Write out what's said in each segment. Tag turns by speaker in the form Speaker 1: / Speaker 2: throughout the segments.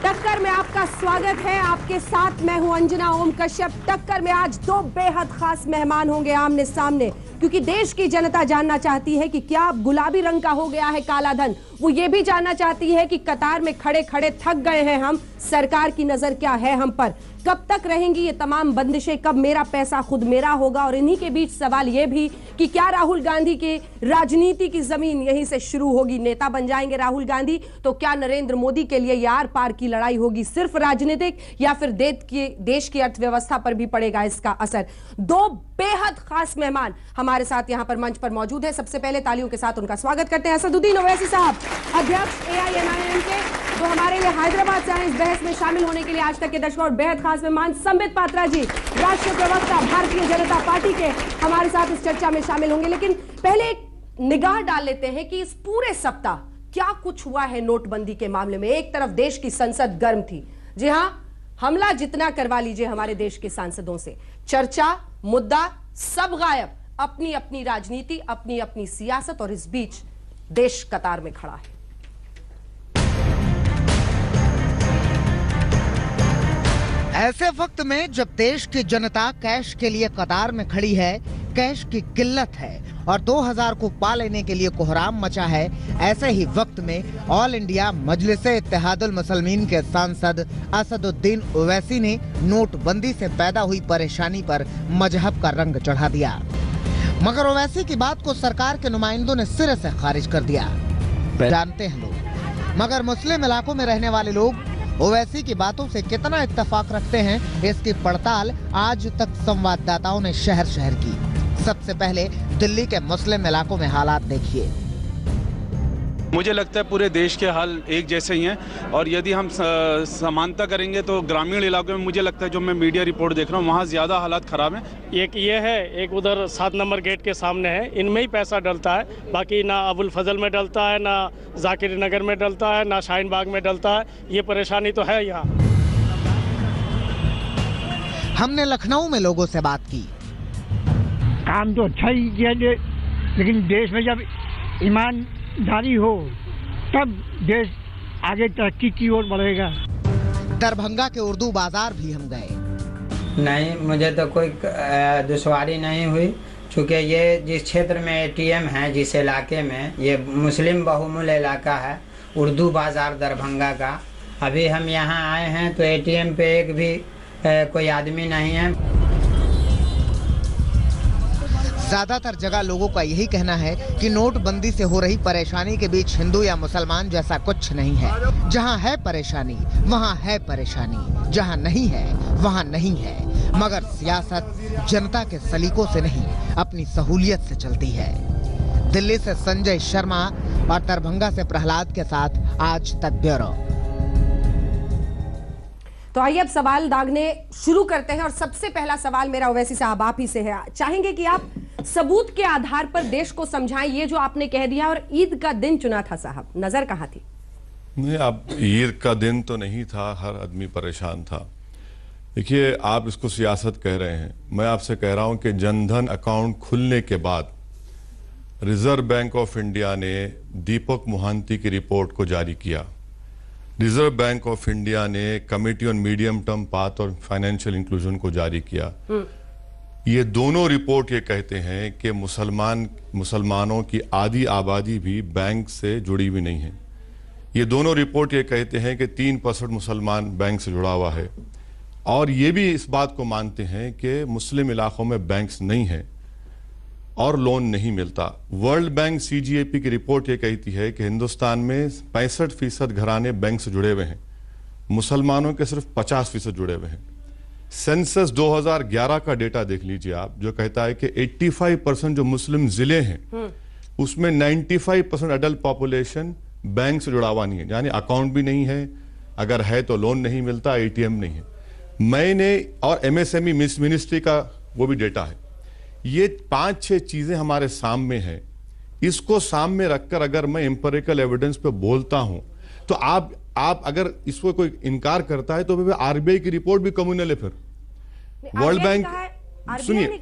Speaker 1: टक्कर में आपका स्वागत है। आपके साथ मैं हूं अंजना ओम कश्यप। टक्कर में आज दो बेहद खास मेहमान होंगे आमने सामने, क्योंकि देश की जनता जानना चाहती है कि क्या गुलाबी रंग का हो गया है काला धन। वो ये भी जानना चाहती है कि कतार में खड़े खड़े थक गए हैं हम, सरकार की नजर क्या है हम पर, कब तक रहेंगी ये तमाम बंदिशें, कब मेरा पैसा खुद मेरा होगा। और इन्हीं के बीच सवाल ये भी कि क्या राहुल गांधी की राजनीति की जमीन यहीं से शुरू होगी, नेता बन जाएंगे राहुल गांधी तो क्या नरेंद्र मोदी के लिए यार पार की लड़ाई होगी सिर्फ राजनीतिक, या फिर देश की अर्थव्यवस्था पर भी पड़ेगा इसका असर। दो बेहद खास मेहमान हमारे साथ यहां पर मंच पर मौजूद है। सबसे पहले तालियों के साथ उनका स्वागत करते हैं असदुद्दीन ओवैसी साहब, अध्यक्ष AIMIM के, जो हमारे लिए हैदराबाद से आए इस बहस में शामिल होने के लिए आज तक के दर्शकों। और बेहद खास मेहमान संबित पात्रा जी, राष्ट्रीय प्रवक्ता भारतीय जनता पार्टी के, हमारे साथ इस चर्चा में शामिल होंगे। लेकिन पहले एक निगाह डाल लेते हैं कि इस पूरे सप्ताह क्या कुछ हुआ है नोटबंदी के मामले में। एक तरफ देश की संसद गर्म थी, जी हां, हमला जितना करवा लीजिए हमारे देश के सांसदों से, चर्चा मुद्दा सब गायब, अपनी अपनी राजनीति, अपनी अपनी सियासत, और इस बीच देश कतार में खड़ा है।
Speaker 2: ऐसे वक्त में जब देश की जनता कैश के लिए कतार में खड़ी है, कैश की किल्लत है और 2000 को पा लेने के लिए कोहराम मचा है, ऐसे ही वक्त में ऑल इंडिया मजलिसे इत्तेहादुल मुसलमीन के सांसद असदुद्दीन ओवैसी ने नोटबंदी से पैदा हुई परेशानी पर मजहब का रंग चढ़ा दिया। मगर ओवैसी की बात को सरकार के नुमाइंदों ने सिरे से खारिज कर दिया। जानते हैं लोग, मगर मुस्लिम इलाकों में रहने वाले लोग ओवैसी की बातों से कितना इत्तेफाक रखते हैं, इसकी पड़ताल आज तक संवाददाताओं ने शहर शहर की। सबसे पहले दिल्ली के मुस्लिम इलाकों में हालात देखिए।
Speaker 3: मुझे लगता है पूरे देश के हाल एक जैसे ही हैं, और यदि हम समानता करेंगे तो ग्रामीण इलाकों में मुझे लगता है, जो मैं मीडिया रिपोर्ट देख रहा हूँ, वहाँ ज़्यादा हालात ख़राब हैं।
Speaker 4: एक ये है, एक उधर 7 नंबर गेट के सामने है, इनमें ही पैसा डलता है, बाकी ना अबुल फजल में डलता है, ना जाकिर नगर में डलता है, ना शाहीन बाग में डलता है। ये परेशानी तो है यहाँ।
Speaker 2: हमने लखनऊ में लोगों से बात की।
Speaker 5: काम तो अच्छा ही किया, लेकिन देश में जब ईमानदारी हो तब देश आगे तरक्की की ओर बढ़ेगा।
Speaker 2: दरभंगा के उर्दू बाजार भी हम गए।
Speaker 6: नहीं, मुझे तो कोई दुश्वारी नहीं हुई, क्योंकि ये जिस क्षेत्र में ATM है, जिस इलाके में, ये मुस्लिम बहुमूल्य इलाका है, उर्दू बाजार दरभंगा का। अभी हम यहाँ आए हैं तो ATM पे एक भी कोई आदमी नहीं है।
Speaker 2: ज्यादातर जगह लोगों का यही कहना है कि नोटबंदी से हो रही परेशानी के बीच हिंदू या मुसलमान जैसा कुछ नहीं है। जहां है परेशानी वहां है परेशानी, जहां नहीं है वहां नहीं है। मगर सियासत जनता के सलीकों से नहीं, अपनी सहूलियत से चलती है। दिल्ली से संजय शर्मा और दरभंगा से प्रहलाद के साथ आज तक ब्यूरो।
Speaker 1: तो आइए अब सवाल दागने शुरू करते हैं, और सबसे पहला सवाल मेरा ओवैसी साहब आप ही से है। चाहेंगे कि आप सबूत के आधार पर देश को समझाएं ये जो आपने कह दिया, और ईद का दिन चुना था साहब, नजर कहां थी?
Speaker 7: नहीं, अब ईद का दिन तो नहीं था, हर आदमी परेशान था। देखिए, आप इसको सियासत कह रहे हैं, मैं आपसे कह रहा हूं कि जनधन अकाउंट खुलने के बाद रिजर्व बैंक ऑफ इंडिया ने दीपक मोहंती की रिपोर्ट को जारी किया। रिजर्व बैंक ऑफ इंडिया ने committee on medium term path और फाइनेंशियल इंक्लूजन को जारी किया। ये दोनों रिपोर्ट ये कहते हैं कि मुसलमानों की आधी आबादी भी बैंक से जुड़ी हुई नहीं है। ये दोनों रिपोर्ट ये कहते हैं कि 3% मुसलमान बैंक से जुड़ा हुआ है, और ये भी इस बात को मानते हैं कि मुस्लिम इलाकों में बैंक्स नहीं है और लोन नहीं मिलता। वर्ल्ड बैंक CGAP की रिपोर्ट ये कहती है कि हिंदुस्तान में 65% घराने बैंक से जुड़े हुए हैं, मुसलमानों के सिर्फ 50% जुड़े हुए हैं। सेंसस 2011 का डेटा देख लीजिए आप, जो कहता है कि 85% जो मुस्लिम जिले हैं उसमें 95% अडल्ट पॉपुलेशन बैंक से जुड़ा हुआ नहीं है, यानी अकाउंट भी नहीं है, अगर है तो लोन नहीं मिलता, ATM नहीं है। मैंने और MSME मिनिस्ट्री का वो भी डेटा है। ये 5-6 चीजें हमारे सामने हैं। इसको सामने रखकर अगर मैं एम्पिरिकल एविडेंस पे बोलता हूं तो आप अगर इसको कोई इनकार करता है तो RBI की रिपोर्ट भी कम्युनल है। फिर वर्ल्ड बैंक, सुनिए,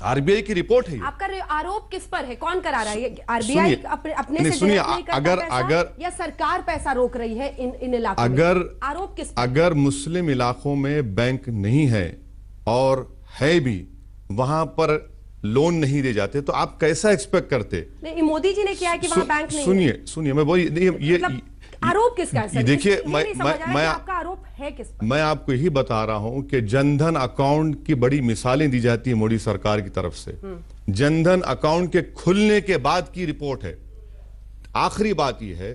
Speaker 7: आरबीआई की रिपोर्ट है ये।
Speaker 1: आपका आरोप किस पर है? कौन करा रहा है? आरबीआई अपने से
Speaker 7: सुनिए,
Speaker 1: नहीं करता पैसा, या सरकार पैसा रोक रही है इन इलाकों में? आरोप किस पर?
Speaker 7: अगर मुस्लिम इलाकों में बैंक नहीं है और है भी, वहां पर लोन नहीं दे जाते, तो आप कैसा एक्सपेक्ट करते?
Speaker 1: नहीं, मोदी जी ने किया है कि वहां बैंक नहीं।
Speaker 7: सुनिए मैं वही ये
Speaker 1: आरोप किसका है?
Speaker 7: देखिए,
Speaker 1: मैं आपका आरोप है किस पर?
Speaker 7: मैं आपको यही बता रहा हूं कि जनधन अकाउंट की बड़ी मिसालें दी जाती है मोदी सरकार की तरफ से। जनधन अकाउंट के खुलने के बाद की रिपोर्ट है। आखिरी बात यह है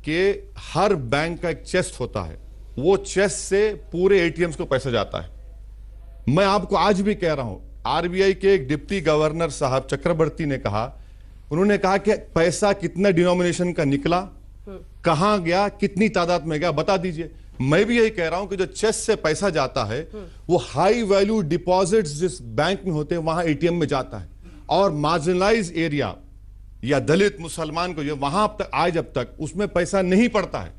Speaker 7: कि हर बैंक का एक चेस्ट होता है, वो चेस्ट से पूरे एटीएम्स को पैसा जाता है। मैं आपको आज भी कह रहा हूं, आरबीआई के एक डिप्टी गवर्नर साहब चक्रवर्ती ने कहा, उन्होंने कहा कि पैसा कितना डिनोमिनेशन का निकला, कहां गया, कितनी तादाद में गया, बता दीजिए। मैं भी यही कह रहा हूं कि जो चेस्ट से पैसा जाता है वो हाई वैल्यू डिपॉजिट्स जिस बैंक में होते हैं वहां एटीएम में जाता है, और मार्जिनलाइज एरिया या दलित मुसलमान को जो वहां आज अब तक उसमें पैसा नहीं पड़ता है।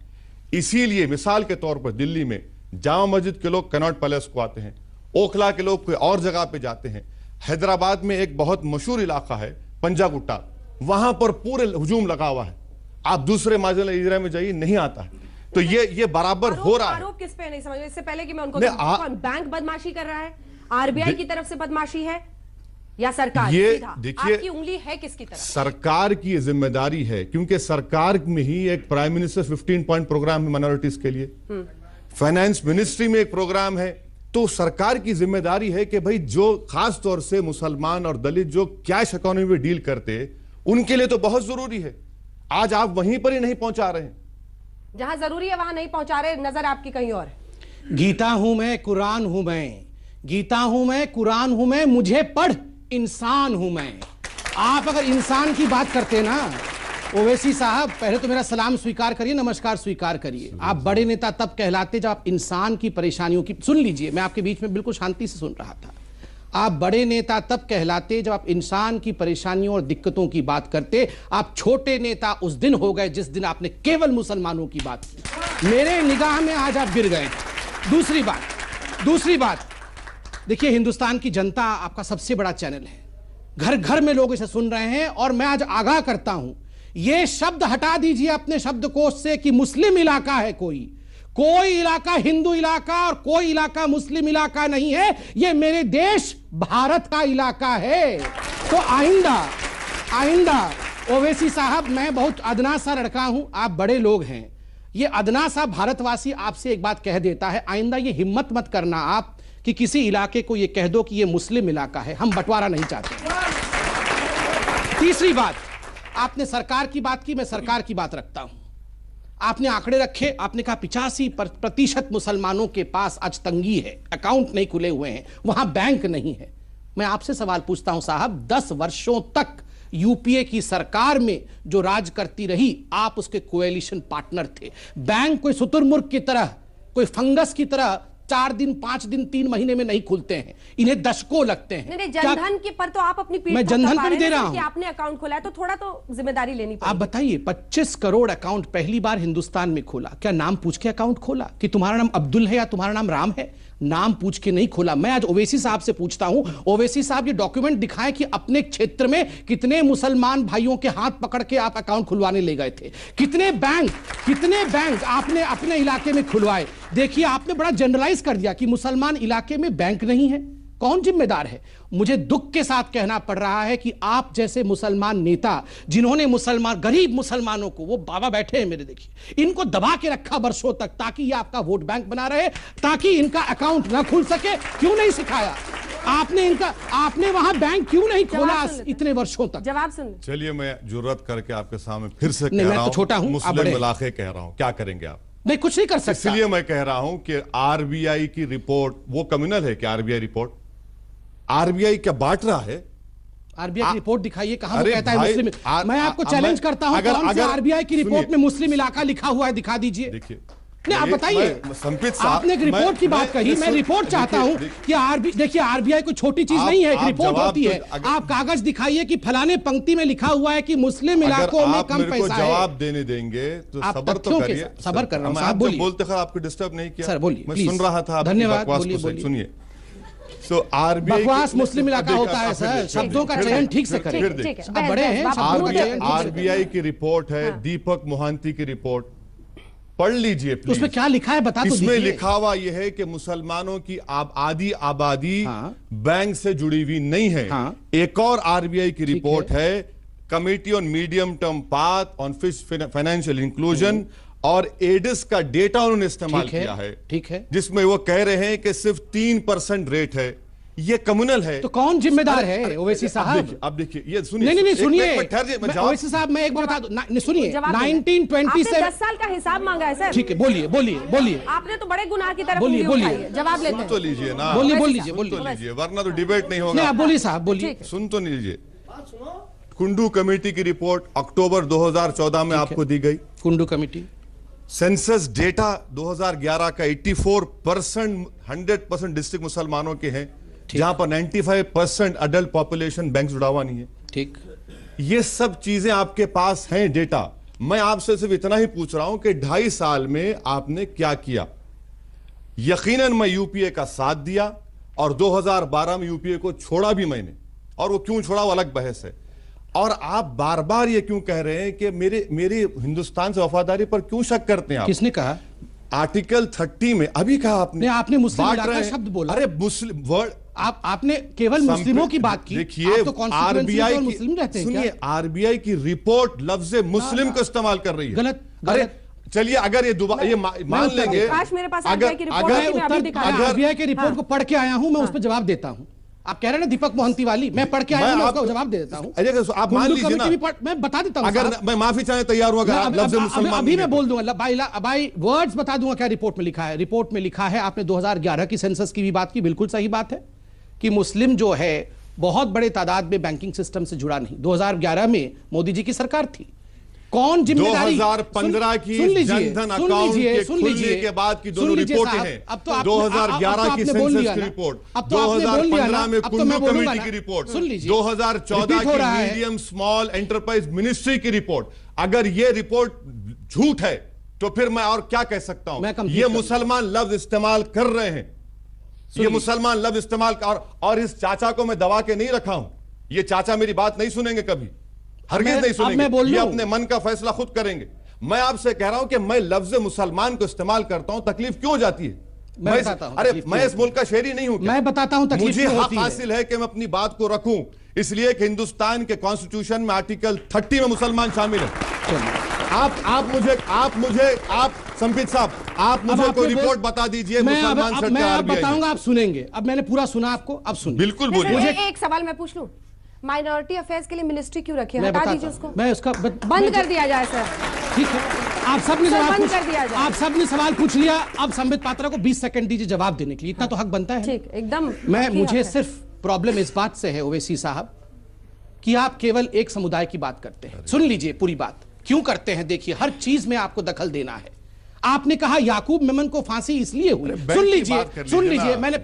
Speaker 7: इसीलिए मिसाल के तौर पर दिल्ली में जामा मस्जिद के लोग कनॉट पैलेस को आते हैं, ओखला के लोग कोई और जगह पे जाते हैं, हैदराबाद में एक बहुत मशहूर इलाका है पंजागुट्टा, वहां पर पूरे हुजूम लगा हुआ है। आप दूसरे मार्जिनल एरिया में जाइए, नहीं आता है। तो ये बराबर हो रहा है।
Speaker 1: आरोप किस पे नहीं समझ, इससे पहले कि मैं उनको बैंक बदमाशी कर रहा है, आरबीआई की तरफ से बदमाशी है या सरकार?
Speaker 7: ये देखिए,
Speaker 1: आपकी उंगली है किसकी तरफ?
Speaker 7: सरकार की जिम्मेदारी है, क्योंकि सरकार में ही एक प्राइम मिनिस्टर 15 पॉइंट प्रोग्राम है माइनॉरिटीज के लिए, फाइनेंस मिनिस्ट्री में एक प्रोग्राम है। तो सरकार की जिम्मेदारी है कि भाई जो खास तौर से मुसलमान और दलित जो कैश इकोनॉमी में डील करते, उनके लिए तो बहुत जरूरी है। आज आप वहीं पर ही नहीं पहुंचा रहे हैं,
Speaker 1: जहां जरूरी है वहां नहीं पहुंचा रहे। नजर आपकी कहीं और।
Speaker 8: गीता हूं मैं, कुरान हूं मैं, गीता हूं मैं, कुरान हूं मैं, मुझे पढ़ इंसान हूं मैं। आप अगर इंसान की बात करते ना ओवैसी साहब, पहले तो मेरा सलाम स्वीकार करिए, नमस्कार स्वीकार करिए। आप बड़े नेता तब कहलाते जब आप इंसान की परेशानियों की, सुन लीजिए, मैं आपके बीच में बिल्कुल शांति से सुन रहा था। आप बड़े नेता तब कहलाते जब आप इंसान की परेशानियों और दिक्कतों की बात करते। आप छोटे नेता उस दिन हो गए जिस दिन आपने केवल मुसलमानों की बात की। मेरे निगाह में आज आप गिर गए। दूसरी बात, देखिए, हिंदुस्तान की जनता आपका सबसे बड़ा चैनल है, घर घर में लोग इसे सुन रहे हैं, और मैं आज आगाह करता हूं, यह शब्द हटा दीजिए अपने शब्दकोश से कि मुस्लिम इलाका है। कोई इलाका हिंदू इलाका और कोई इलाका मुस्लिम इलाका नहीं है। यह मेरे देश भारत का इलाका है। तो आइंदा ओवैसी साहब, मैं बहुत अदना सा लड़का हूं, आप बड़े लोग हैं, ये अदना सा भारतवासी आपसे एक बात कह देता है, आइंदा ये हिम्मत मत करना आप कि किसी इलाके को ये कह दो कि ये मुस्लिम इलाका है। हम बंटवारा नहीं चाहते। तीसरी बात, आपने सरकार की बात की, मैं सरकार की बात रखता हूं। आपने आंकड़े रखे, आपने कहा 85% मुसलमानों के पास आज तंगी है, अकाउंट नहीं खुले हुए हैं, वहां बैंक नहीं है। मैं आपसे सवाल पूछता हूं साहब, 10 वर्षों तक यूपीए की सरकार में जो राज करती रही, आप उसके कोएलिशन पार्टनर थे। बैंक कोई शुतुरमुर्ग की तरह, कोई फंगस की तरह 4 दिन 5 दिन 3 महीने में नहीं खुलते हैं, इन्हें दशकों लगते हैं।
Speaker 1: नहीं, जनधन के पर तो आप अपनी पीठ
Speaker 8: मैं जनधन पर भी दे रहा हूं
Speaker 1: कि आपने अकाउंट खोला है, तो थोड़ा तो जिम्मेदारी लेनी पड़ेगी।
Speaker 8: आप बताइए, 25 करोड़ अकाउंट पहली बार हिंदुस्तान में खोला, क्या नाम पूछ के अकाउंट खोला कि तुम्हारा नाम अब्दुल है या तुम्हारा नाम राम है? नाम पूछ के नहीं खोला। मैं आज ओवैसी साहब से पूछता हूं, ओवैसी साहब ये डॉक्यूमेंट दिखाएं कि अपने क्षेत्र में कितने मुसलमान भाइयों के हाथ पकड़ के आप अकाउंट खुलवाने ले गए थे, कितने बैंक आपने अपने इलाके में खुलवाए। देखिए, आपने बड़ा जनरलाइज कर दिया कि मुसलमान इलाके में बैंक नहीं है। कौन जिम्मेदार है? मुझे दुख के साथ कहना पड़ रहा है कि आप जैसे मुसलमान नेता, जिन्होंने गरीब मुसलमानों को, वो बाबा बैठे हैं मेरे, देखिए, इनको दबा के रखा वर्षों तक ताकि ये आपका वोट बैंक बना रहे, ताकि इनका अकाउंट ना खुल सके। क्यों नहीं सिखाया आपने वहां बैंक क्यों नहीं खोला इतने वर्षों तक?
Speaker 1: जवाब सुन।
Speaker 7: चलिए, मैं जुर्रत करके आपके सामने फिर से कह रहा हूं,
Speaker 8: छोटा हूं,
Speaker 7: मुस्लिम इलाके कह रहा हूं, क्या करेंगे आप?
Speaker 8: नहीं, कुछ नहीं कर सकता।
Speaker 7: इसलिए मैं कह रहा हूं कि आरबीआई की रिपोर्ट वो कम्युनल है कि आरबीआई रिपोर्ट आरबीआई क्या बांट रहा है?
Speaker 8: आरबीआई की रिपोर्ट दिखाइए, कहां वो कहता है मुस्लिम। मैं आपको चैलेंज करता हूं, कौन सी आरबीआई की रिपोर्ट में मुस्लिम इलाका लिखा हुआ है, दिखा दीजिए।
Speaker 7: देखिए,
Speaker 8: नहीं, आप बताइए, आपने एक रिपोर्ट की बात कही, मैं रिपोर्ट चाहता हूं कि देखिए, आरबीआई कोई छोटी चीज नहीं है, एक रिपोर्ट होती है। आप कागज दिखाइए कि फलाने पंक्ति में लिखा हुआ है कि मुस्लिम इलाकों में कम पैसा है।
Speaker 7: जवाब देने देंगे तो सबर तो करिए।
Speaker 8: सबर कर रहा हूं,
Speaker 7: बोलते आपको डिस्टर्ब नहीं किया
Speaker 8: सर, बोलिए,
Speaker 7: मैं सुन रहा था।
Speaker 8: धन्यवाद,
Speaker 7: सुनिए, तो आरबीआई
Speaker 8: बकवास मुस्लिम इलाका होता है सर, शब्दों का चयन ठीक से करें। आप बड़े हैं,
Speaker 7: आरबीआई की रिपोर्ट है, दीपक मोहंती की रिपोर्ट पढ़ लीजिए प्लीज।
Speaker 8: उसमें क्या लिखा है बता तो
Speaker 7: इसमें लिखा हुआ यह है कि मुसलमानों की आधी आबादी बैंक से जुड़ी हुई नहीं है। एक और आरबीआई की रिपोर्ट है, committee on medium term path on financial inclusion, और एडिस का डेटा उन्होंने इस्तेमाल किया है,
Speaker 8: ठीक है,
Speaker 7: जिसमें वो कह रहे हैं कि सिर्फ 3% रेट है, ये कम्युनल है।
Speaker 8: तो कौन जिम्मेदार है ओवैसी साहब?
Speaker 7: अब देखिए, ये सुनिए,
Speaker 8: नहीं सुनिए
Speaker 7: ओवैसी
Speaker 8: साहब, मैं एक बार बता दूं, सुनिए 1927
Speaker 1: 10 साल का हिसाब मांगा है सर।
Speaker 8: ठीक है, बोलिए।
Speaker 1: आपने तो बड़े गुनाह की तरफ
Speaker 8: बोलिए
Speaker 1: जवाब लेते हैं।
Speaker 7: तो लीजिए ना, बोलिए, वरना तो डिबेट नहीं होगा।
Speaker 8: आप बोलिए साहब, बोलिए।
Speaker 7: सुन तो लीजिए। कुंडू कमेटी की रिपोर्ट अक्टूबर 2014 में आपको दी गई।
Speaker 8: कुंडू कमेटी
Speaker 7: सेंसस डेटा 2011 का 84% 100% डिस्ट्रिक्ट मुसलमानों के हैं, जहां पर 95% अडल्ट पॉपुलेशन बैंक जुड़ा हुआ नहीं है।
Speaker 8: ठीक,
Speaker 7: ये सब चीजें आपके पास हैं डेटा। मैं आपसे सिर्फ इतना ही पूछ रहा हूं कि 2.5 साल में आपने क्या किया। यकीनन मैं यूपीए का साथ दिया, और 2012 में यूपीए को छोड़ा भी मैंने, और वो क्यों छोड़ा वो अलग बहस है। और आप बार बार ये क्यों कह रहे हैं कि मेरी हिंदुस्तान से वफादारी पर क्यों शक करते हैं आप?
Speaker 8: किसने कहा?
Speaker 7: आर्टिकल 30 में अभी कहा आपने
Speaker 8: मुस्लिम इलाका शब्द बोला।
Speaker 7: अरे मुस्लिम वर्ड,
Speaker 8: आपने केवल मुस्लिमों की बात की।
Speaker 7: देखिए,
Speaker 8: तो
Speaker 7: आरबीआई की,
Speaker 8: मुस्लिम रहते हैं,
Speaker 7: सुनिए, आरबीआई की रिपोर्ट लफ्ज मुस्लिम को इस्तेमाल कर रही है।
Speaker 8: गलत।
Speaker 7: चलिए, अगर ये दोबारा ये मान लेंगे,
Speaker 8: अगर आरबीआई की रिपोर्ट को पढ़ के आया हूं, मैं उस पर जवाब देता हूं। आप कह रहे हैं ना दीपक मोहंती वाली, मैं पढ़ के आया हूं, मैं उसका जवाब दे देता हूं।
Speaker 7: आप मान लीजिए ना,
Speaker 8: मैं बता देता हूं।
Speaker 7: अगर मैं माफी चाहे तैयार हूं,
Speaker 8: अभी मैं बोल दूंगा भाई, वर्ड्स बता दूंगा क्या रिपोर्ट में लिखा है। रिपोर्ट में लिखा है, आपने 2011 की सेंसस की भी बात की, बिल्कुल सही बात है कि मुस्लिम जो है बहुत बड़े तादाद में बैंकिंग सिस्टम से जुड़ा नहीं। 2011 में मोदी जी की सरकार थी। कौन जिम्मेदारी?
Speaker 7: 2015 की जनधन अकाउंट के खुलने के बाद की दोनों रिपोर्टें हैं।
Speaker 8: अब तो
Speaker 7: 2011 की सेंसस की रिपोर्ट, 2015 में कुंडू कमेटी की रिपोर्ट, 2014 की मीडियम स्मॉल एंटरप्राइज मिनिस्ट्री की रिपोर्ट। अगर ये रिपोर्ट झूठ है तो फिर मैं और क्या कह सकता हूं? ये मुसलमान लफ्ज इस्तेमाल कर रहे हैं, ये मुसलमान लफ्ज इस्तेमाल और इस चाचा को मैं दबा के नहीं रखा हूं। ये चाचा मेरी बात नहीं सुनेंगे कभी, हरगिज़ नहीं सुनेंगे। ये अपने मन का फैसला खुद करेंगे। मैं आपसे कह रहा हूं कि मैं लफ्ज मुसलमान को इस्तेमाल करता हूं, तकलीफ क्यों जाती है? मैं इस मुल्क का शहरी नहीं हूं।
Speaker 8: मैं बताता हूं तकलीफ
Speaker 7: मुझे हक हासिल है कि मैं अपनी बात को रखूं, इसलिए कि हिंदुस्तान के कॉन्स्टिट्यूशन में आर्टिकल 30 में मुसलमान शामिल है। आप संबित साहब, आप मुझे कोई रिपोर्ट बता दीजिए मुसलमान
Speaker 8: मैं आप बताऊंगा, आप सुनेंगे। अब मैंने पूरा सुना आपको, अब सुनिए।
Speaker 7: बिल्कुल बोलिए।
Speaker 1: मुझे एक सवाल मैं पूछ लूं, माइनॉरिटी अफेयर्स के लिए मिनिस्ट्री क्यों रखी है? हटा दीजिए उसको,
Speaker 8: मैं उसका
Speaker 1: बंद कर दिया जाए सर।
Speaker 8: ठीक है, आप सबने सवाल पूछ लिया। अब संबित पात्रा को 20 सेकंड दीजिए जवाब देने के लिए, इतना तो हक बनता है।
Speaker 1: ठीक, एकदम।
Speaker 8: मुझे सिर्फ प्रॉब्लम इस बात से है ओवैसी साहब कि आप केवल एक समुदाय की बात करते हैं। सुन लीजिए पूरी बात क्यों करते हैं। देखिए, हर चीज में आपको दखल देना है। आपने कहा याकूब मेमन को फांसी इसलिए हुई। सुन लीजिए, मैंने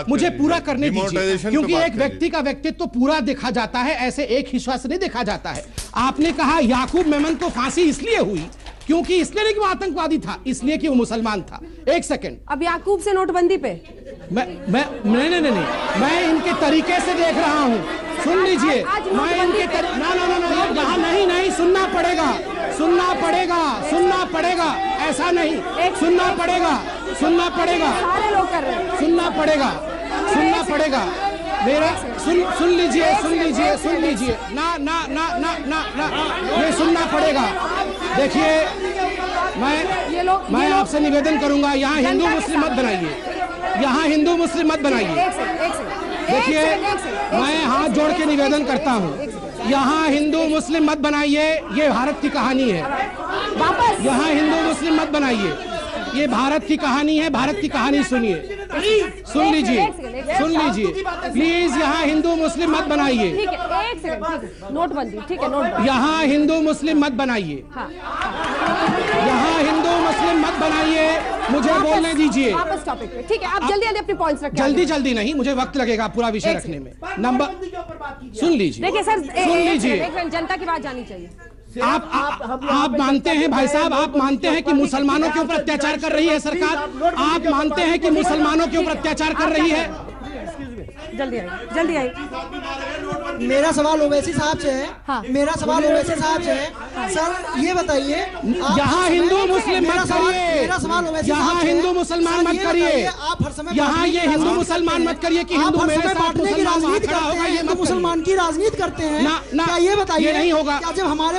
Speaker 8: मुझे पूरा करने दीजिए, क्योंकि एक व्यक्ति का व्यक्तित्व तो पूरा देखा जाता है, ऐसे एक हिस्सा से नहीं देखा जाता है। आपने कहा याकूब मेमन को फांसी इसलिए हुई क्योंकि इसलिए नहीं कि वो आतंकवादी था, इसलिए कि वो मुसलमान था। एक सेकंड,
Speaker 1: अब याकूब से नोटबंदी पे
Speaker 8: नहीं, मैं इनके तरीके से देख रहा हूं। सुन लीजिए, मैं इनके यहाँ नहीं, सुनना पड़ेगा, ऐसा नहीं, सुनना पड़ेगा,
Speaker 1: सारे लोग कर रहे हैं,
Speaker 8: सुनना पड़ेगा मेरा। सुन लीजिए, ना, ये सुनना पड़ेगा। देखिए, मैं आपसे निवेदन करूंगा, यहाँ हिंदू मुस्लिम मत बनाइए। देखिए, मैं हाथ जोड़ के निवेदन करता हूँ, यहाँ हिंदू मुस्लिम मत बनाइए, ये भारत की कहानी है। यहाँ हिंदू मुस्लिम मत बनाइए, ये भारत की कहानी है। भारत की कहानी सुनिए, सुन लीजिए प्लीज। यहाँ हिंदू मुस्लिम मत बनाइए,
Speaker 1: नोटबंदी, ठीक है,
Speaker 8: यहाँ हिंदू मुस्लिम मत बनाइए, यहाँ हिंदू मुस्लिम मत बनाइए। मुझे बोलने दीजिए,
Speaker 1: ठीक है। आप जल्दी अपने पॉइंट्स रखिए।
Speaker 8: जल्दी नहीं, मुझे वक्त लगेगा पूरा विषय रखने में। नंबर सुन लीजिए,
Speaker 1: देखिए सर, सुन लीजिए, जनता की बात जानी चाहिए।
Speaker 8: आप मानते हैं भाई साहब, आप मानते हैं कि मुसलमानों के ऊपर अत्याचार कर रही है सरकार? आप मानते हैं कि मुसलमानों के ऊपर अत्याचार कर रही है?
Speaker 1: जल्दी आइए।
Speaker 9: मेरा सवाल ओवैसी साहब से है।
Speaker 1: हाँ।
Speaker 9: मेरा सवाल ओवैसी साहब से है। सर ये बताइए,
Speaker 8: यहाँ हिंदू मुस्लिम मत करिए,
Speaker 9: मेरा सवाल ओवैसी
Speaker 8: यहाँ हिंदू मुसलमान मत करिए,
Speaker 9: आप हर समय
Speaker 8: यहाँ ये हिंदू मुसलमान मत करिए कि हिंदू मेरे साथ
Speaker 9: बांटने की राजनीति करते हैं, हिंदू मुसलमान की राजनीति करते हैं। क्या ये बताइए
Speaker 8: नहीं होगा?
Speaker 9: क्या जब हमारे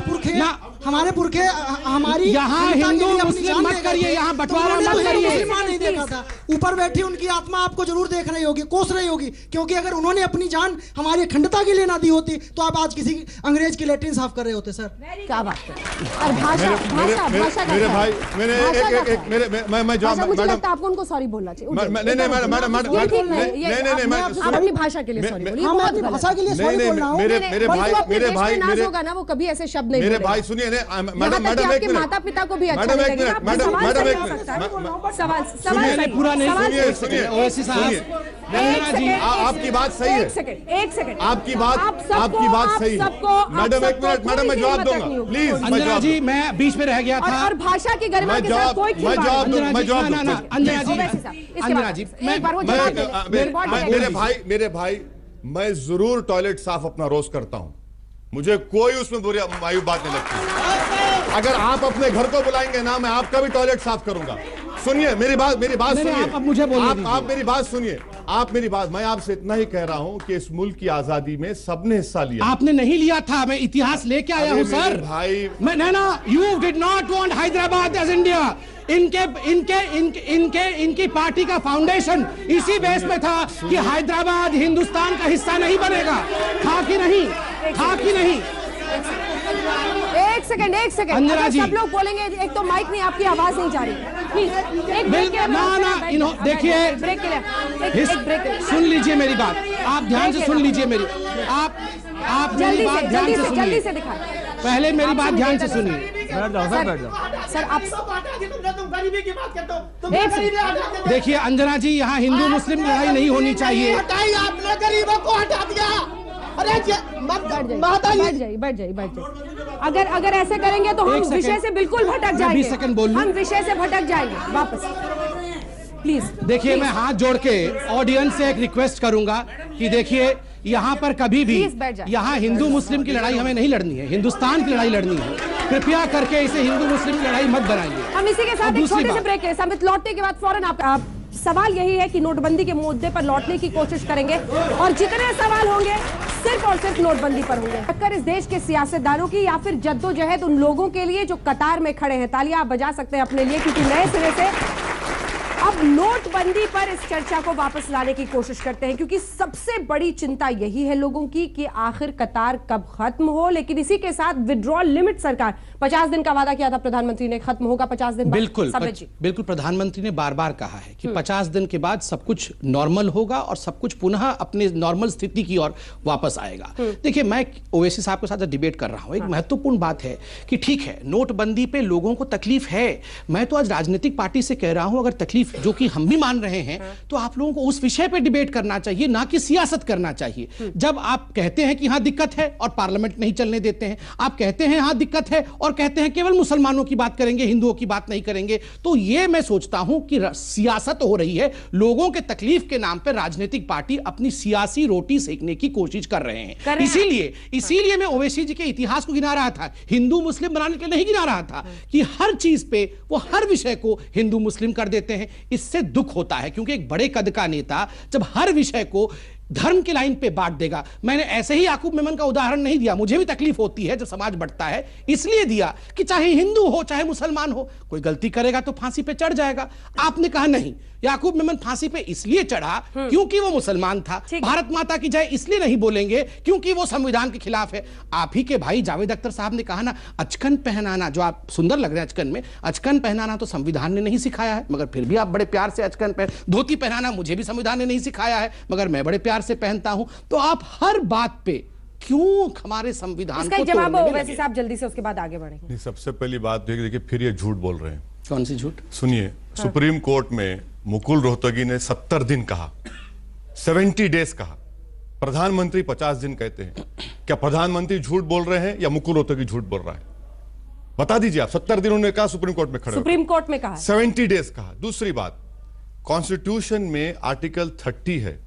Speaker 9: पुरखे हमारी
Speaker 8: यहाँ हिंदू मुस्लिम मत करिए, यहाँ बंटवारा मत करिए।
Speaker 9: मुसलमान नहीं देखा था, ऊपर बैठी उनकी आत्मा आपको जरूर देख रही होगी, कोस रही होगी, क्योंकि अगर उन्होंने अपनी जान हमारी अखंडता के लिए ना दी होती तो आप आज किसी अंग्रेज की लेटरिन साफ कर रहे होते। सर
Speaker 1: क्या बात है। और भाषा
Speaker 7: मेरे भाई मैं जवाब,
Speaker 1: मुझे लगता है आपको उनको सॉरी बोलना चाहिए।
Speaker 7: नहीं,
Speaker 1: आप अपनी भाषा के लिए सॉरी बोलिए।
Speaker 9: मैं अपनी भाषा के लिए सॉरी बोल रहा हूँ।
Speaker 1: मेरे भाई होगा ना, वो कभी ऐसे शब्द नहीं
Speaker 7: मेरे भाई सुनिए, मैडम
Speaker 1: माता पिता को भी अच्छा नहीं लगेगा। सवाल
Speaker 8: पूरा नहीं
Speaker 7: सुनिए,
Speaker 8: ओवैसी साहब,
Speaker 7: आपकी बात सही है।
Speaker 1: एक सेकंड,
Speaker 7: आपकी बात सही है। मैडम एक मिनट, मैडम मैं जवाब दूंगा प्लीज।
Speaker 8: अंजना जी मैं बीच में रह गया था।
Speaker 1: और भाषा की गरिमा के साथ कोई
Speaker 8: अंजना जी
Speaker 7: मेरे भाई मैं जरूर टॉयलेट साफ अपना रोज करता हूँ, मुझे कोई उसमें बुरी मायूब बात नहीं लगती। अगर आप अपने घर को बुलाएंगे ना, मैं आपका भी टॉयलेट साफ करूंगा। सुनिए मेरी बात सुनिए,
Speaker 8: आप मुझे बोलिए,
Speaker 7: आप मेरी बात सुनिए, आप मेरी बात, मैं आपसे इतना ही कह रहा हूं कि इस मुल्क की आजादी में सबने हिस्सा लिया।
Speaker 8: आपने नहीं लिया था, मैं इतिहास लेके आया हूं सर।
Speaker 7: भाई
Speaker 8: मैं you did not want Hyderabad as India. इनकी पार्टी का फाउंडेशन इसी बेस में था कि हैदराबाद हिंदुस्तान का हिस्सा नहीं बनेगा। था कि नहीं?
Speaker 1: एक सेकंड
Speaker 8: अंजना जी,
Speaker 1: सब लोग बोलेंगे। एक तो माइक नहीं, आपकी आवाज नहीं जा रही। प्लीज एक ब्रेक
Speaker 8: देखिए,
Speaker 1: ब्रेक के लिए
Speaker 8: सुन लीजिए मेरी बात, आप ध्यान से सुन लीजिए मेरी, आप मेरी बात ध्यान से सुनिए।
Speaker 1: जल्दी से दिखा,
Speaker 8: पहले मेरी बात ध्यान से सुनिए।
Speaker 1: बैठ जाओ सर। आप
Speaker 9: गरीबी की बात करते हो।
Speaker 8: देखिए अंजना जी, यहाँ हिंदू मुस्लिम लड़ाई नहीं होनी चाहिए।
Speaker 9: आपने गरीबों को हटा दिया। अरे
Speaker 1: बैठ जाइए। अगर ऐसे करेंगे तो हम विषय से बिल्कुल भटक जाएंगे।
Speaker 8: 20 सेकंड बोल लूं।
Speaker 1: हम विषय से भटक जाएंगे वापस। प्लीज
Speaker 8: देखिए, मैं हाथ जोड़ के ऑडियंस से एक रिक्वेस्ट करूंगा कि देखिए, यहाँ पर कभी भी यहाँ हिंदू मुस्लिम की लड़ाई हमें नहीं लड़नी है, हिंदुस्तान की लड़ाई लड़नी है। कृपया करके इसे हिंदू मुस्लिम की लड़ाई मत बनाइए।
Speaker 1: हम इसी के साथ एक छोटे से ब्रेक ले, समित लौटने के बाद फौरन आप सवाल यही है कि नोटबंदी के मुद्दे पर लौटने की कोशिश करेंगे और जितने सवाल होंगे सिर्फ और सिर्फ नोटबंदी पर होंगे। टक्कर इस देश के सियासतदानों की या फिर जद्दोजहद उन लोगों के लिए जो कतार में खड़े हैं। तालियां आप बजा सकते हैं अपने लिए, क्योंकि नए सिरे से अब नोटबंदी पर इस चर्चा को वापस लाने की कोशिश करते हैं, क्योंकि सबसे बड़ी चिंता यही है लोगों की कि आखिर कतार कब खत्म हो। लेकिन इसी के साथ विड्रॉल लिमिट सरकार 50 दिन का वादा किया था प्रधानमंत्री ने, खत्म होगा 50 दिन।
Speaker 8: बिल्कुल प्रधानमंत्री ने बार बार कहा है कि 50 दिन के बाद सब कुछ नॉर्मल होगा और सब कुछ पुनः अपने नॉर्मल स्थिति की ओर वापस आएगा। देखिए, मैं ओवैसी साहब के साथ डिबेट कर रहा हूं, एक महत्वपूर्ण बात है कि ठीक है, नोटबंदी पे लोगों को तकलीफ है। मैं तो आज राजनीतिक पार्टी से कह रहा हूं, अगर तकलीफ जो कि हम भी मान रहे हैं, तो आप लोगों को उस विषय पे डिबेट करना चाहिए, ना कि सियासत करना चाहिए। जब आप कहते हैं कि हां दिक्कत है और पार्लियामेंट नहीं चलने देते हैं, आप कहते हैं हां दिक्कत है और कहते हैं केवल मुसलमानों की बात करेंगे, हिंदुओं की बात नहीं करेंगे, तो यह मैं सोचता हूं कि सियासत हो रही है। लोगों के तकलीफ के नाम पर राजनीतिक पार्टी अपनी सियासी रोटी सेकने की कोशिश कर रहे हैं। इसीलिए मैं ओवैसी जी के इतिहास को गिना रहा था, हिंदू मुस्लिम बनाने के लिए नहीं गिना रहा था कि हर चीज पे वो हर विषय को हिंदू मुस्लिम कर देते हैं। इससे दुख होता है, क्योंकि एक बड़े कद का नेता जब हर विषय को धर्म की लाइन पे बांट देगा। मैंने ऐसे ही याकूब मेमन का उदाहरण नहीं दिया, मुझे भी तकलीफ होती है जब समाज बढ़ता है, इसलिए दिया कि चाहे हिंदू हो चाहे मुसलमान हो, कोई गलती करेगा तो फांसी पे चढ़ जाएगा। आपने कहा नहीं, याकूब मेमन फांसी पे इसलिए चढ़ा क्योंकि वो मुसलमान था। भारत माता की जय इसलिए नहीं बोलेंगे क्योंकि वो संविधान के खिलाफ है। आप ही के भाई जावेद अख्तर साहब ने कहा ना, अचकन पहनाना, जो आप सुंदर लग रहे हैं अचकन में, अचकन पहनाना तो संविधान ने नहीं सिखाया है, मगर फिर भी आप बड़े प्यार से अचकन पहन। धोती पहनाना मुझे भी संविधान ने नहीं सिखाया है, मगर मैं बड़े प्यार से पहनता हूं। तो आप हर बात पे क्यों हमारे संविधान को
Speaker 1: जवाब ओवैसी साहब जल्दी से, उसके बाद आगे बढ़ेंगे।
Speaker 7: सबसे पहली बात देखिए, फिर ये झूठ बोल रहे हैं।
Speaker 8: कौन सी झूठ?
Speaker 7: सुनिए, सुप्रीम कोर्ट में मुकुल रोहतगी ने 70 दिन कहा, 70 डेज कहा, प्रधानमंत्री 50 दिन कहते हैं। क्या प्रधानमंत्री झूठ बोल रहे हैं या मुकुल रोहतगी झूठ बोल रहा है? बता दीजिए आप। 70 दिन उन्होंने कहा, सुप्रीम कोर्ट में खड़े,
Speaker 1: सुप्रीम कोर्ट में कहा,
Speaker 7: 70 डेज कहा। दूसरी बात, कॉन्स्टिट्यूशन में आर्टिकल 30 है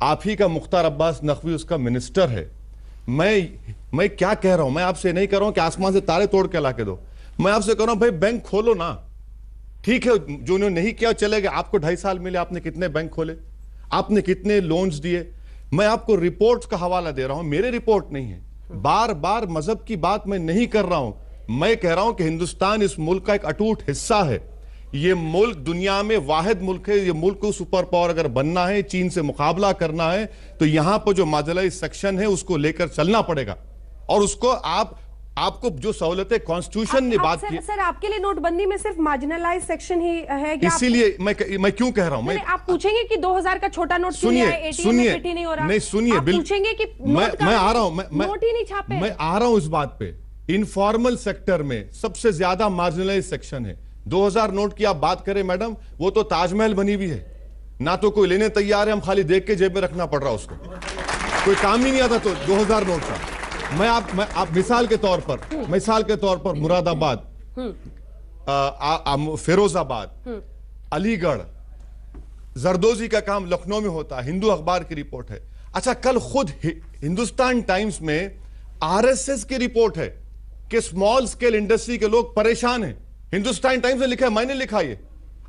Speaker 7: आप ही का मुख्तार अब्बास नकवी उसका मिनिस्टर है। मैं क्या कह रहा हूं, मैं आपसे नहीं कह रहा हूं कि आसमान से तारे तोड़ के ला के दो, मैं आपसे कह रहा हूं भाई बैंक खोलो ना। ठीक है, जो उन्होंने नहीं किया चले गए, आपको 2.5 साल मिले, आपने कितने बैंक खोले, आपने कितने लोन्स दिए? मैं आपको रिपोर्ट्स का हवाला दे रहा हूं, मेरे रिपोर्ट नहीं है। बार बार मजहब की बात मैं नहीं कर रहा हूं, मैं कह रहा हूं कि हिंदुस्तान इस मुल्क का एक अटूट हिस्सा है। ये मुल्क दुनिया में वाहिद मुल्क है। ये मुल्क को सुपर पावर अगर बनना है, चीन से मुकाबला करना है, तो यहां पर जो मार्जिनलाइज सेक्शन है उसको लेकर चलना पड़ेगा। और उसको आपको जो सहूलतें कॉन्स्टिट्यूशन ने बात की।
Speaker 1: सर आपके लिए नोटबंदी में सिर्फ मार्जिनलाइज सेक्शन ही है क्या?
Speaker 7: इसीलिए मैं क्यों कह रहा हूं,
Speaker 1: आप पूछेंगे कि 2000 का छोटा नोट क्यों है, एटीएम में फिट ही नहीं हो रहा?
Speaker 7: नहीं सुनिए,
Speaker 1: पूछेंगे कि
Speaker 7: मैं आ रहा हूं,
Speaker 1: नोट ही नहीं छापे।
Speaker 7: मैं आ रहा हूं इस बात पे। इनफॉर्मल सेक्टर में सबसे ज्यादा मार्जिनलाइज सेक्शन है। 2000 नोट की आप बात करें मैडम, वो तो ताजमहल बनी हुई है, ना तो कोई लेने तैयार है, हम खाली देख के जेब में रखना पड़ रहा उसको, कोई काम ही नहीं आता। तो 2000 नोट का मैं आप मिसाल के तौर पर मुरादाबाद, फिरोजाबाद, अलीगढ़, जरदोजी का काम लखनऊ में होता है, हिंदू अखबार की रिपोर्ट है। अच्छा, कल खुद हिंदुस्तान टाइम्स में आरएसएस की रिपोर्ट है कि स्मॉल स्केल इंडस्ट्री के लोग परेशान हैं। हिंदुस्तान टाइम्स ने लिखा है, मैंने लिखा ये।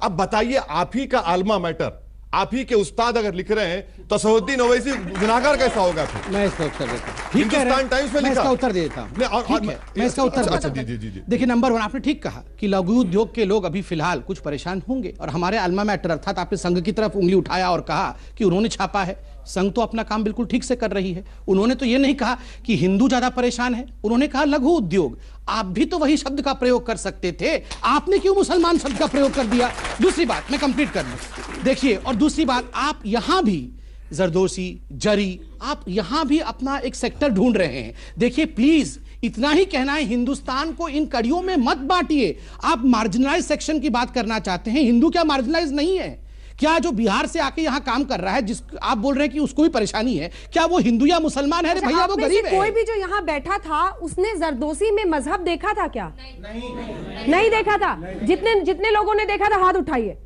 Speaker 7: अब बताइए, आप ही का आलमा मैटर, आप ही के उस्ताद अगर लिख रहे हैं तो सऊद्दीन ओवैसी गुनाहगार कैसा होगा फिर?
Speaker 8: मैं इसका उत्तर देता हूं।
Speaker 7: हिंदुस्तान टाइम्स में लिखा,
Speaker 8: इसका उत्तर देता हूं। मैं इसका उत्तर
Speaker 7: अच्छा, जी।
Speaker 8: देखिए, नंबर 1 आपने ठीक कहा कि लघु उद्योग के लोग अभी फिलहाल कुछ परेशान होंगे, और हमारे अल्मा मैटर अर्थात आपने संघ की तरफ उंगली उठाया और कहा कि उन्होंने छापा है। संघ तो अपना काम बिल्कुल ठीक से कर रही है। उन्होंने तो ये नहीं कहा कि हिंदू ज्यादा परेशान है, उन्होंने कहा लघु उद्योग। आप भी तो वही शब्द का प्रयोग कर सकते थे, आपने क्यों मुसलमान शब्द का प्रयोग कर दिया? दूसरी बात मैं कंप्लीट कर लूं, देखिए, और दूसरी बात, आप यहां भी जरदोसी, जरी, आप यहां भी अपना एक सेक्टर ढूंढ रहे हैं। देखिए प्लीज, इतना ही कहना है, हिंदुस्तान को इन कड़ियों में मत बांटिए। आप मार्जिनलाइज सेक्शन की बात करना चाहते हैं, हिंदू क्या मार्जिनलाइज नहीं है? क्या जो बिहार से आके यहाँ काम कर रहा है, जिस आप बोल रहे हैं कि उसको भी परेशानी है, क्या वो हिंदू या मुसलमान है? भैया वो गरीब है।
Speaker 1: कोई भी जो यहाँ बैठा था उसने जरदोसी में मजहब देखा था क्या? नहीं देखा था। जितने लोगों ने देखा था हाथ उठाइए।